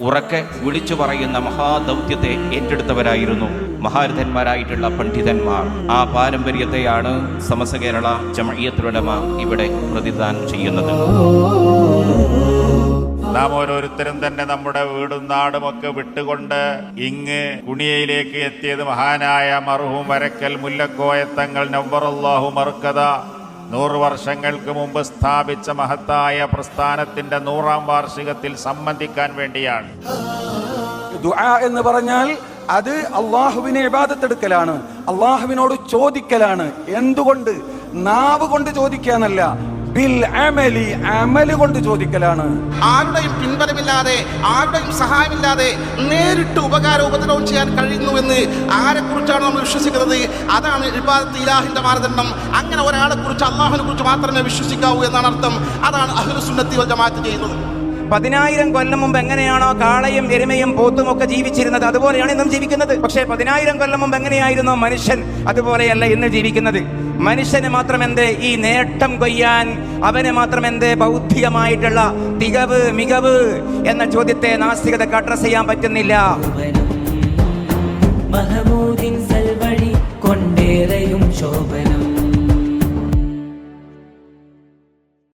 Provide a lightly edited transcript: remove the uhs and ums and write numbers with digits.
ഉറക്കെ വിളിച്ചു പറയുന്ന മഹാദൗത്യത്തെ ഏറ്റെടുത്തവരായിരുന്നു മഹാരഥന്മാരായിട്ടുള്ള പണ്ഡിതന്മാർ. ആ പാരമ്പര്യത്തെയാണ് സമസ്ത കേരള ജംഇയ്യത്തുൽ ഉലമ ഇവിടെ പ്രതിദാനം ചെയ്യുന്നത്. നാം ഓരോരുത്തരും തന്നെ നമ്മുടെ വീടും നാടും ഒക്കെ വിട്ടുകൊണ്ട് ഇങ്ങ് കുണിയയിലേക്ക് എത്തിയത് മഹാനായ മർഹൂം വരക്കൽ മുല്ലക്കോയത്തങ്ങൾ നവ്വറല്ലാഹു മർക്കദ 100 വർഷങ്ങൾക്ക് മുമ്പ് സ്ഥാപിച്ച മഹത്തായ പ്രസ്ഥാനത്തിന്റെ 100ാം വാർഷികത്തിൽ സംബന്ധിക്കാൻ വേണ്ടിയാണ്. ദുആ എന്ന് പറഞ്ഞാൽ അത് അള്ളാഹുവിനെ ഇബാദത്തെടുക്കലാണ്, അള്ളാഹുവിനോട് ചോദിക്കലാണ്. എന്തുകൊണ്ട്? നാവ് കൊണ്ട് ചോദിക്കാനല്ല, ബിൽ അമലി, അമല് കൊണ്ട് ചോദിക്കലാണ്. ആരുടെയും പിൻബലമില്ലാതെ ആരുടെയും സഹായമില്ലാതെ നേരിട്ട് ഉപകാരോപദ്രവം ചെയ്യാൻ കഴിയുന്നുവെന്ന് ആരെക്കുറിച്ചാണ് നമ്മൾ വിശ്വസിക്കുന്നത്? അതാണ് ഇബാദത്ത് ഇലാഹിന്റെ മാനദണ്ഡം. അങ്ങനെ ഒരാളെ കുറിച്ച് അള്ളാഹുവിനെ കുറിച്ച് മാത്രമേ വിശ്വസിക്കാവൂ എന്നാണ് അർത്ഥം. അതാണ് അഹ്ലുസ് സുന്നത്തി വൽ ജമാഅത്ത് ചെയ്യുന്നത്. 10,000 കൊല്ലം മുമ്പ് എങ്ങനെയാണോ കാളയും എരുമയും പോത്തും ഒക്കെ ജീവിച്ചിരുന്നത്, അതുപോലെയാണ് ഇന്നും ജീവിക്കുന്നത്. പക്ഷേ 10,000 കൊല്ലം മുമ്പ് എങ്ങനെയായിരുന്നു മനുഷ്യൻ, അതുപോലെയല്ല ഇന്ന് ജീവിക്കുന്നത്. മനുഷ്യന് മാത്രം എന്ത് ഈ നേട്ടം കൊയ്യാൻ, അവന് മാത്രം എന്ത് ബൗദ്ധികമായിട്ടുള്ള തികവ് മികവ് എന്ന ചോദ്യത്തെ നാസ്തികതക്ക് അഡ്രസ് ചെയ്യാൻ പറ്റുന്നില്ല. മഹമൂദിൻ സൽവഴി കൊണ്ടേറെയും ശോഭന